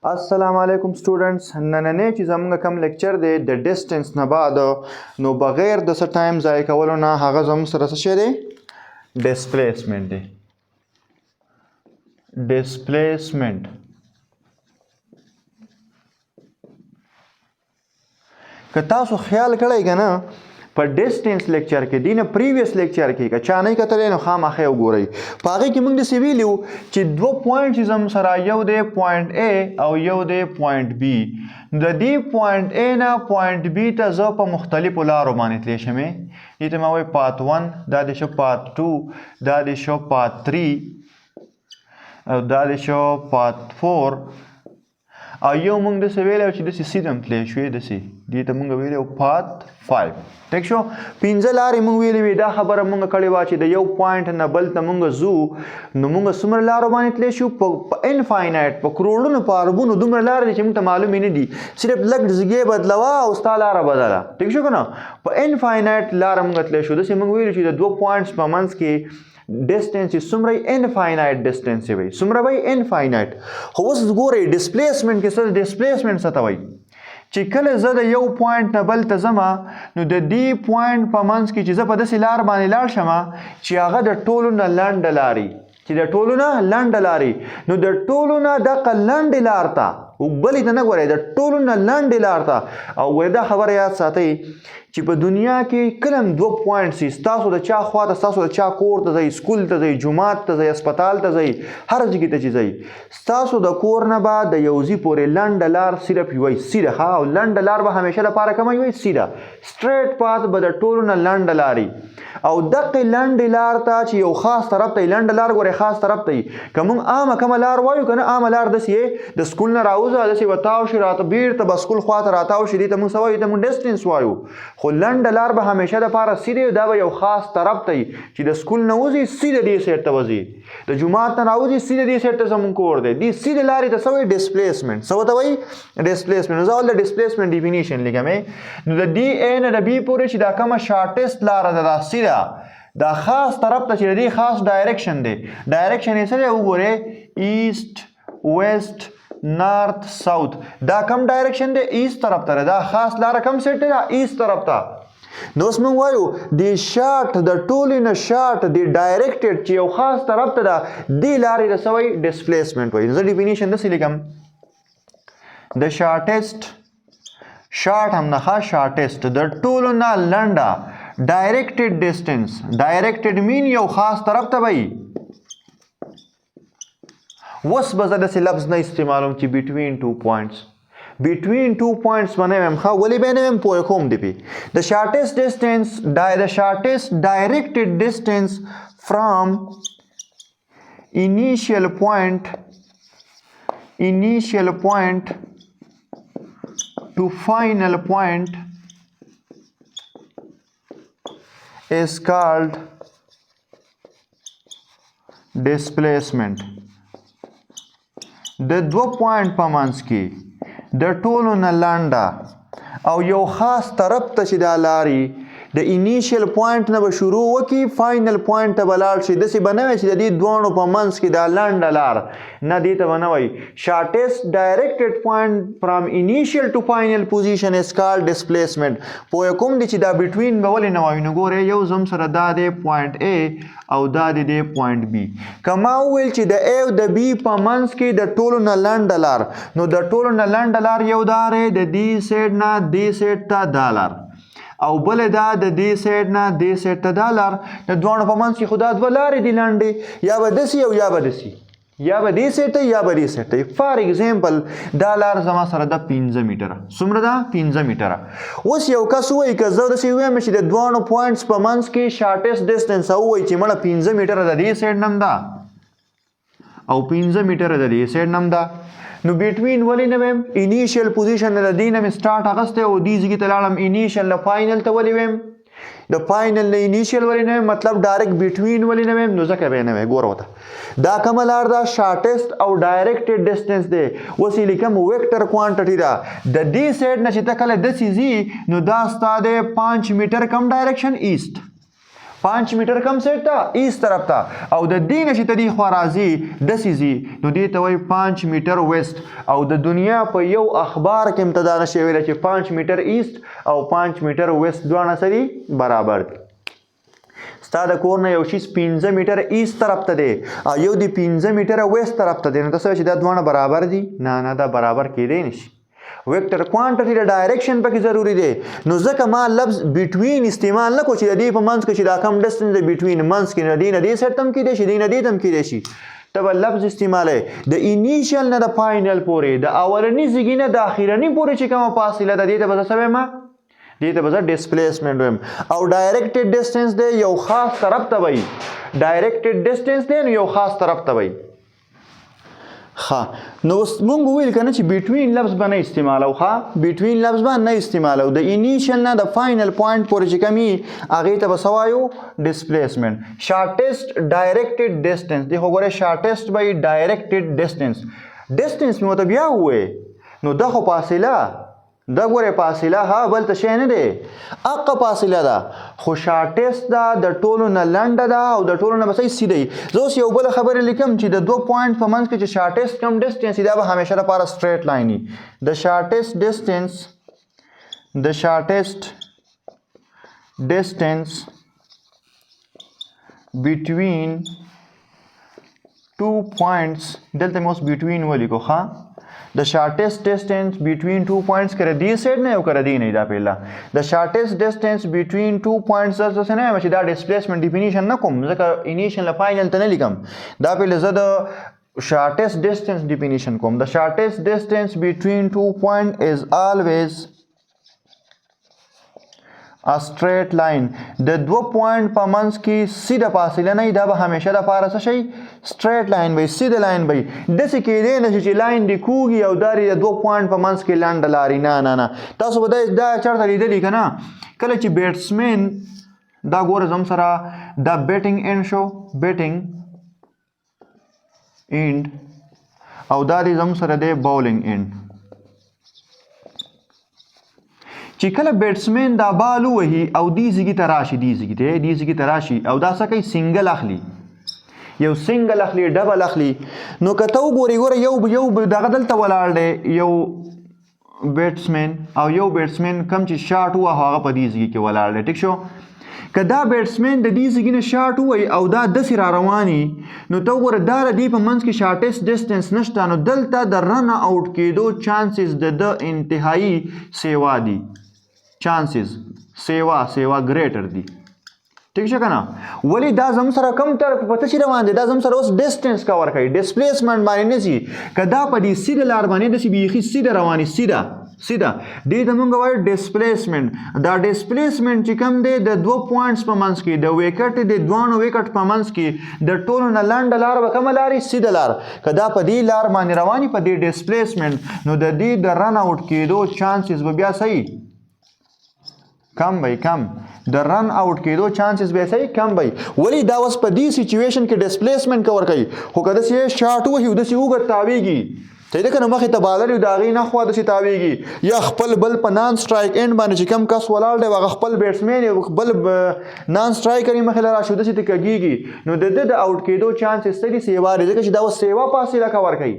السلام علیکم سټوډنټس نننې چې زموږ کوم لیکچر دی د ډیسټنس نه بعد نو بغیر د څه ټایم ضایع کولو نه هغه زموږ سره څه شی دی ډسپلیسمنټ دی ډسپلیسمنټ که تاسو خیال کړئ که نه په ډسټنس لیکچر کې دی نه پریویس لیکچر کې که چا نه کتلی نو خامخا یې وګورئ په هغې کې موږ داسې ویلي وو چې دوه پوینټ چې زموږ سره یو دی پوینټ A او یو دی پوینټ B د دې پوینټ A نه پوینټ B ته زه په مختلفو لارو باندې تلی شمې دې ته مې وایي پات 1 دا دې شو پات 2 دا دې شو پات 3 او دا دې شو پات 4 او یو موږ داسې ویلی چې داسې سیده هم تلی شوې داسې دې ته موږ ویلی پات 5 ټیک شو پنځه لارې موږ ویلې وې دا خبره موږ کړې وه چې د یو پوینټ نه بل ته موږ ځو نو موږ څومره لارو باندې تلی شو په انفاینایټ په کروړونو په اربونو دومره لارې دي چې موږ ته معلومې نه دي صرف لږ ځګې بدلوه او ستا لاره بدله ټیک شو که نه په انفاینایټ لاره موږ تلی شو داسې موږ ویلو چې د دوه پوینټس په منځ کې ډسټنس چې څومره انفاینایټ ډسټنس وي څومره وي انفاینایټ خو اوس ګورئ ډسپلیسمنټ کې څه ډسپلیسمنټ څه ته وایي چې کله زه د یو پوینټ نه بل ته ځمه نو د دې پوینټ په منځ کې چې زه په داسې لار باندې لاړ شمه چې هغه د ټولو نه لنډه لارې چې د ټولو نه لنډه لارې نو د ټولو نه دغه لنډې لار ته بلې ته نه ګورئ د ټولو نه لنډې لار ته او ګورئ دا خبره یاد ساتئ چې په دنیا کې کله هم دوه پوینټس وي ستاسو د چا خوا ته ستاسو د چا کور ته ځئ سکول ته ځئ جومات ته ځئ هسپتال ته ځئ هر ځای ته چې ځئ ستاسو د کور نه به د یو ځي پورې لنډه لار صرف یوی سیده ښه او لنډه لار به همیشه لپاره کومه یوی سیده سټریټ پات به د ټولو نه لنډه لارې او دقې لنډې لار ته چې یو خاص طرف ته لنډه لار ګورئ خاص طرف ته که موږ عامه کومه لار وایو که نه عامه لار داسې د سکول نه راوځه داسې به تاو شي راته بیرته به سکول خواته راتاو شي دې ته موږ څه وایو دې ته موږ ډسټنس وایو خو لنډه لار به همیشه دپاره سیده دا به یو خاص طرف ته چې د سکول نه وځي سیده دې سیټ ته وځي د جومات نه راوځي سیده دې سیټ ته زموږ کور دی دې سیده لارې ته څه وایي ډسپلیسمنټ څه ورته وایي ډسپلیسمنټ زه اول د ډسپلیسمنټ ډیفینیشن لیکمې نو د دې A نه د B پورې چې دا کومه شارټیسټ لاره ده دا سیده دا خاص طرف ته چې د دې خاص ډایرکشن دی ډایرکشن یې څه دی وګورئ ایسټ ویسټ نارت ساوث دا کم ډایرکشن دی ایست طرف ته دا خاص لاره کم سیټ دی دا ایست طرف ته نو اوس موږ وایو د شارټ د ټولې نه شارټ د ډایرکټډ چې یو خاص طرف ته ده دې لارې ته څه وایي ډسپلیسمنټ وایي زه ډیفینیشن داسې لیکم د شارټیسټ شارټ هم نه ښه شارټیسټ د ټولو نه لنډه ډایرکټډ ډسټنس ډایرکټډ مین یو خاص طرف ته وایي اوس به زه داسې لفظ نه استعمالوم چې بټوین ټو پوینټس between 2 points باندې هم ښه ولې به نه ویم پوه کوم دی پې the shortest directed distance from initial point to final point is called displacement د دوه پوینټ په منځ کې د ټولو نه لنډه او یو خاص طرف ته چې دا لارې د انیشیل پوینټ نه به شروع وکړي فاینل پوینټ ته به لاړ شي داسې به نه وي چې د دې دواړو په منځ کې دا لنډه لار نه دې ته به نه وایي شارټیسټ ډایرکټډ پوینټ فرام انیشیل ټو فاینل پوزیشن از کالډ ډسپلیسمنټ پوه کوم دی چې دا بټوین به ولې نه وایو نو ګورئ یو زم سره دا دی پوینټ A او دا دی پوینټ B که ما وویل چې د A او د B په منځ کې د ټولو نه لنډه لار نو د ټولو نه لنډه لار یو دا دی د دې سیټ نه دې سیټ ته دا لار او بل دا د دې سیټ نه دې سیټ ته دا لار د دواړو په منځ کې خو دا دوه لارې دي لنډې یا به داسې او یا به داسې یا به دې سیټ ته یا به دې سیټ ته فار ایگزامپل دا لار زما سره ده 15 میټره څومره ده 15 میټره اوس یو کس وایي که زه داسې ووایم چې د دواړو پوینټس په منځ کې شارټیسټ ډسټنس او وایي چې مړه 15 میټره د دې سیټ نه هم ده او 15 میټره د دې سیټ نه هم ده نو بټوین ولې نه ویم انیشیل پوزیشن نه د دې نه مې سټارټ اخیستی او دې ځای ته لاړم انیشیل نه فاینل ته ولې ویم د فاینل نه انیشیل ولې نه ویم مطلب ډایرکټ بټوین ولې نه ویم نو ځکه به یې نه وی ګوره ورته دا کومه لار ده شارټیسټ او ډایرکټډ ډسټنس دی اوس یې لیکم ویکټر کوانټټي ده د دې سیټ نه چې ته کله داسې ځي نو دا ستا دی 5 میټر کم ډایرکشن ایست 5 میټر کم سیټ ته ایست طرف ته او د دې نه چې ته دې خوا راځي داسې ځي نو دې ته وایي 5 میټر ویسټ او د دنیا په یو اخبار کې هم ته دا نشي ویلی چې 5 میټر ایست او 5 میټر ویسټ دواړه څه دي برابر دي ستا د کور نه یو شیز 15 میټر ایست طرف ته دی او یو د 15 میټر ویسټ طرف ته دی نو ته څه چې دا دواړه برابر دي نه دا برابر کیدی نشي ویکټر کوانټیټي د ډایرکشن پکې ضروری دی نو ځکه ما لفظ بټوین استعمال نه کوم چې د دې په منځ کې چې دا کم ډسټنس دی بټوین منځ کې نه دی نه دې سیټ تم کېدی شي دی نه دې تم کېدی شي ته به لفظ استعمالوي د انیشیل نه د فاینل پورې د اولني زیږي نه د اخرني پورې چې کومه فاصله ده دې ته به زه څه وایم دې ته به زه ډسپلیسمنټ وایم او ډایرکټډ ډسټنس دی یو خاص طرف ته وایي ډایرکټډ ډسټنس دی نو یو خاص طرف ته وایي ښه نو مونږ وویل که نه چې بټوین لفظ به نه استعمالو ښه بټوین لفظ به نه استعمالو د انیشیل نه د فاینل پوینټ پورې چې کوم وي هغې ته به څه وایو ډسپلیسمنټ شارټیسټ ډایرکټډ ډسټنس دی خو ګورئ شارټیسټ به ډایرکټډ ډسټنس ډسټنس مې ورته بیا ووایې نو دا خو فاصله دا ګوره فاصله ها بل ته شی نه دی اقا فاصله ده خو شارټیسټ ده د ټولو نه لنډه ده او د ټولو نه به څه سیده وي زه اوس یو بله خبرې لیکم چې د 2 پوینټ په منځ کې چې شارټیسټ کم ډسټنس دا به همیشه لپاره سټریټ لاین وي د شارټیسټ ډسټنس بټوین 2 points دلته مې اوس بټوین ولیکو ښه the shortest distance between 2 points کړه دې سیټ نه یو کړه دې نه دا پیلا the shortest distance between 2 points څه نه چې دا ډسپلیسمنټ ډیفینیشن نه کوم ځکه انیشیل فاینل ته نه لیکم دا پیلا زه د shortest distance definition کوم the shortest distance between 2 points is always a straight line د 2 پوینټ په منځ کې سیده فاصله نه دا به همیشه لپاره څه شي سټریټ لاین وي سیده لاین وي داسې کېدی نه چې لاین دې کوږي او دا د 2 پوینټ په منځ کې لنډه لارې نه تاسو به دا چېرته لیدلي که نه کله چې بیټسمین دا ګوره زم سره دا بیټینګ اینډ شو بیټینګ اینډ او دا دې زم سره دی بولینګ اینډ چې کله بیټسمین دا بال ووهي او دې ځګي ته راشي دې ځګي ته راشي او دا څه کوي سنګل اخلي یو سنګل اخلي ډبل اخلي نو که ته وګورې ګوره یو دغه دلته ولاړ دی یو بیټسمین او یو بیټسمین کم چې شاټ ووهه هغه په دې ځګي کې ولاړ دی ټیک شو که دا بیټسمین د دې ځګي نه شاټ ووهي او دا داسې را رواني نو ته وګوره دا د دې په منځ کې شارټیسټ ډسټنس نشته نو دلته د رن آوټ کېدو چانسز د انتهایی سیوا دي chances سیوا ګریټر دي ٹھیک شو کنه ولی دا زم سره کم تر پته شي روان دي دا زم سره اوس ډسټنس کور کوي ډسپلیسمنټ باندې نشي کدا په دې سیده لار باندې د سی بیخي سیده رواني سیده دې د مونږ وایو ډسپلیسمنټ دا ډسپلیسمنټ چې کم دی د 2 پوینټس په منځ کې د ویکټ د دوانو ویکټ په منځ کې د ټولو نه لنډه لار به کومه لارې سیده لار کدا په دې لار باندې رواني په دې ډسپلیسمنټ نو د دې د رن آوټ کېدو چانسز به بیا صحیح کم د رن آوټ کېدو چانسز به صحیح کم وي ولی دا اوس په دې سچویشن کې ډسپلیسمنټ کور کوي خو که داسې شاټ وهي داسې اوږد تاویږي ته ده که نه مخې ته بالر وي د هغې نه خوا داسې تاویږي یا خپل بل په نان سټرایک اینډ باندې چې کم کس ولاړ دی هغه خپل بیټسمین بل نان سټرایکر یې مخې له راشي داسې ته کږېږي نو د ده د آوټ کېدو چانسز څه دي سیوا دی ځکه چې دا اوس سیوا فاصله کور کوي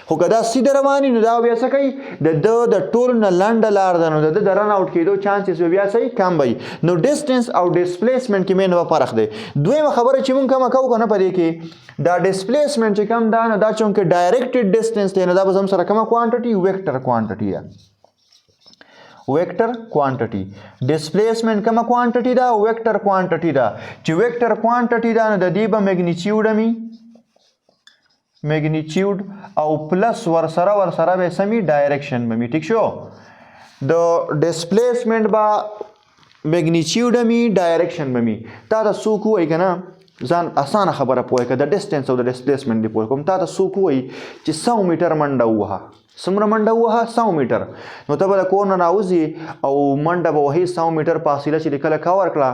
خو که دا سیده رواني نو دا بیا څه کوي د ټولو نه لنډه لار ده نو د رن آوټ کېدو چانسز به بیا صحیح کم وي نو ډسټنس او ډسپلیسمنټ کې مین فرق دی دویمه خبره چې مونږ کومه کوو که نه په دې کې دا ډسپلیسمنټ چې کم ده نو دا چونکې ډایرکټډ ډسټنس دی نو دا به زم سره کومه کوانټټي ویکټر کوانټټي ده ویکټر کوانټټي ډسپلیسمنټ کومه کوانټټي ده ویکټر کوانټټي ده چې ویکټر کوانټټي ده نو د دې به میګنیچیوډ او پلس ورسره به سمي ډایرکشن به می ټیک شو د ډسپلیسمنټ با میګنیچیوډ می ډایرکشن به می تا د څوک وایي که نه ځان اسانه خبره پوهه که د ډسټنس او د ډسپلیسمنټ دی پوه کوم تا ته څوک وایي چې 100 میټر منډه ووهه څومره منډه ووهه 100 میټر نو ته به د کور نه راوځي او منډه به وهې 100 میټر فاصله چې د کله کور کړه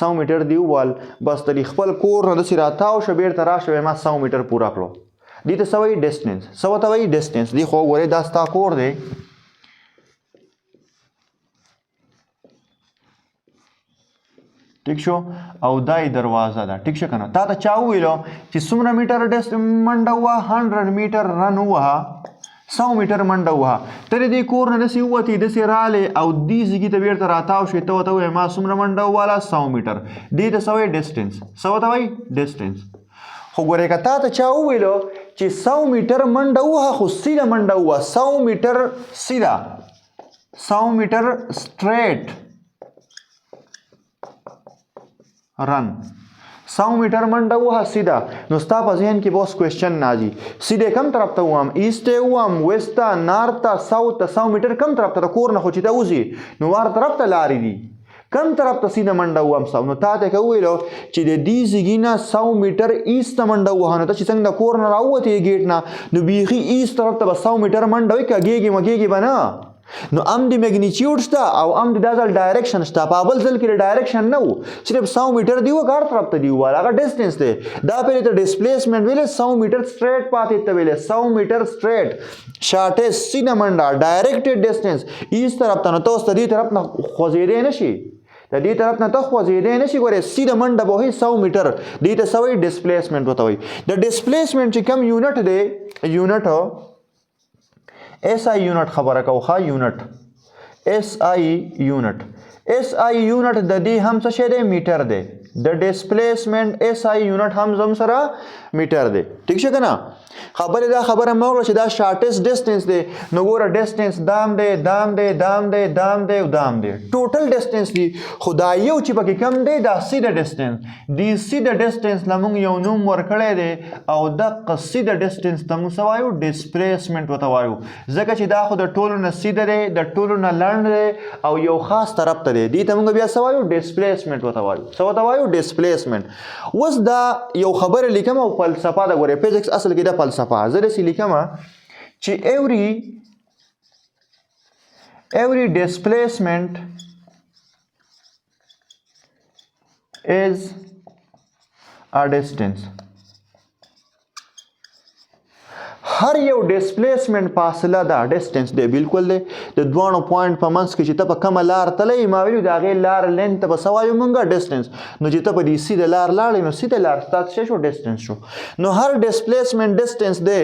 100 میټر دی ووال بس د خپل کور نه داسې راتاو شه بیرته راشه ما 100 میټر پوره کړو دې ته څه وایي ډسټنس څه ورته وایي ډسټنس دی خو ګورې دا ستا کور دی ټیک شو او دای دروازه ده ټیک شو کنه تا ته چا ویلو چې څومره میټر منډه وه 100 میټر رن ووهه 100 میټر منډه ووهه ته د دې کور نه داسې ووتې داسې رالې او دې ځګي ته بېرته راتاو شوې ته ورته ووایې ما څومره منډه ووهله 100 میټر دې ته څه وایي ډسټنس څه ورته وایي ډسټنس خو ګورې که تا ته چا وویلو چې 100 میټر منډه ووهه خو سیده منډه ووهه 100 میټر سیده 100 میټر سټریټ رن 100 میټر منډه ووهه سیده نو ستا په ذهن کې به اوس کوېسچن راځي سیدې کوم طرف ته ووهم ایسټ ته ووهم ویسټ ته نارت ته ساوت ته 100 میټر کوم طرف ته د کور نه خو چې ته وځي نو وار طرف ته لارې دي کوم طرف ته سیده منډه ووهم نو تا ته که وویلو چې د دې ځګي نه 100 میټر ایسټ ته منډه ووهه نو ته چې څنګه د کور نه راووتې ګیټ نه نو بیخي ایسټ طرف ته به 100 میټر منډه وي که کېږي مکېږي به نه نو ام د میګنیچیوډ شته او ام د دا ځل ډایرکشن شته په بل ځل کې ډایرکشن نه و صرف 100 میټر دی و کار طرف ته دی و هغه ډسټنس دی دا پهلې ته ډسپلیسمنټ ویلې 100 میټر سټریټ پاتې ته ویلې 100 میټر سټریټ شارټیسټ سیده منډه ډایرکټډ ډسټنس ایس طرف ته نو ته اوس د دې طرف نه خوځېدی نه شي د دې طرف نه ته خوځېدی نه شي ګورې سیده منډه به وهي 100 میټر دې ته څه وایي ډسپلیسمنټ ورته وایي د ډسپلیسمنټ چې کوم یونټ دی یونټ ایس آی یونټ خبره کوو ښه یونټ ایس آی یونټ ایس آی یونټ د دې هم څه شی دی میټر دی د ډسپلیسمنټ ایس آی یونټ هم زم سره میټر دی ټیک شو که نه خبره دا خبره مه وکړه چې دا شارټیسټ ډسټنس دی نو ګوره ډسټنس دام دی دام دی دام دی دام دی او دام دی ټوټل ډسټنس دی خو دا یو چې پکې کم دی دا سیده ډسټنس دې سیده ډسټنس له موږ یو نوم ورکړی دی او دقه سیده ډسټنس ته موږ څه وایو ډسپلیسمنټ ورته وایو ځکه چې دا خو د ټولو نه سیده دی د ټولو نه لنډ دی او یو خاص طرف ته دی دې ته موږ بیا څه وایو ډسپلیسمنټ ورته وایو څه ورته وایو ډسپلیسمنټ اوس دا یو خبره لیکم او فلسفه ده ګورې فزیکس اصل کې دا فلسفه زه داسې لیکم چې every displacement is a distance هر یو ډسپلیسمنټ فاصله ده ډسټنس دی بالکل دی د دوانو پوینټ په منځ کې چې ته په کومه لار تللی ما ویلو د هغې لار لینت ته به څه وایو مونږه ډسټنس نو چې ته په دې سیده لار لاړې نو سیده لار ستا څه شو ډسټنس شو نو هر ډسپلیسمنټ ډسټنس دی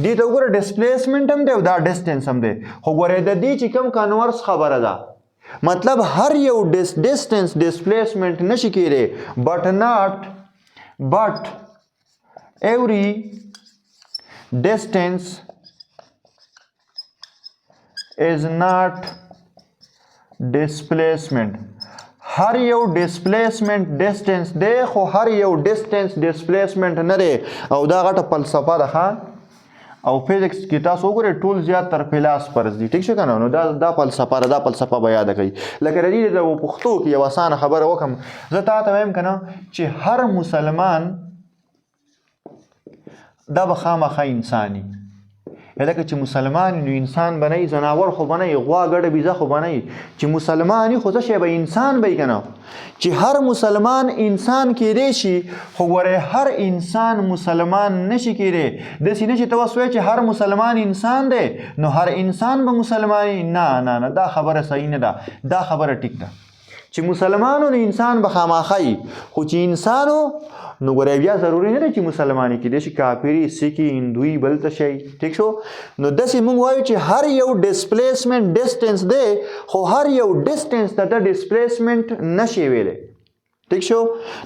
دې ته وګوره ډسپلیسمنټ هم دی او دا ډسټنس هم دی خو ګورې د دې چې کوم کنورس خبره ده مطلب هر یو ډسټنس ډسپلیسمنټ نشي کېدی بٹ every distance is not displacement هر یو ډسپلیسمنټ ډسټنس دی خو هر یو ډسټنس ډسپلیسمنټ نه دی او دا غټه فلسفه ده ښه او فزیکس کې تاسو وګورئ ټول زیات تر فلاسفرز دي ټیک شو که نه نو دا فلسفه ده دا فلسفه به یاده کوي لکه د دې د پښتو کې یو اسانه خبره وکړم زه تا ته وایم که نه چې هر مسلمان دا به خامخا انساني لکه چې مسلمان نو انسان به نه وي ځناور خو به نه وي غوا ګډه بیزه خو به نه وي چې مسلمان وي خو څه شی به انسان به وي که نه چې هر مسلمان انسان کېدی شي خو ګورې هر انسان مسلمان نشي کېدی داسې نه چې ته اوس وایې چې هر مسلمان انسان دی نو هر انسان به مسلمان وي نه نه دا خبره صحیح نه ده دا خبره ټیک ده چې مسلمانو نو انسان به خامخا وي خو چې انسانو نو ګورې بیا ضروري نه دی چې مسلمانې کېدی شي کافري سیکي هندوي بل څه شی ټیک شو نو داسې موږ وایو چې هر یو ډسپلیسمنټ ډسټنس دی خو هر یو ډسټنس ته د ډسپلیسمنټ نشي ویلی ټیک شو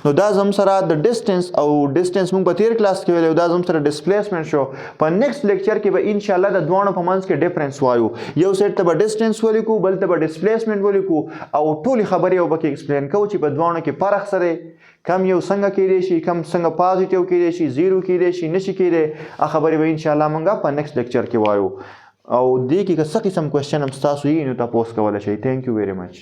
نو دا زم سره د ډسټنس او ډسټنس موږ په تیر کلاس کې ویلی دا زم سره ډسپلیسمنټ شو په نیکسټ لیکچر کې به انشاءالله د دواړو په منځ کې ډفرنس وایو یو سیټ ته به ډسټنس ولیکو بل ته به ډسپلیسمنټ ولیکو او ټولې خبرې به پکې ایکسپلین کوو چې په دواړو کې فرق څه دی کم یو څنګه کېدی شي کم څنګه پازیټیو کېدی شي زیرو کېدی شي نشي کېدی هغه خبرې به انشاءالله موږ په نیکسټ لیکچر کې وایو او دې کې که څه قسم کوېسچن هم ستاسو وي نو تاسو کولی شئ تھینک یو ویری مچ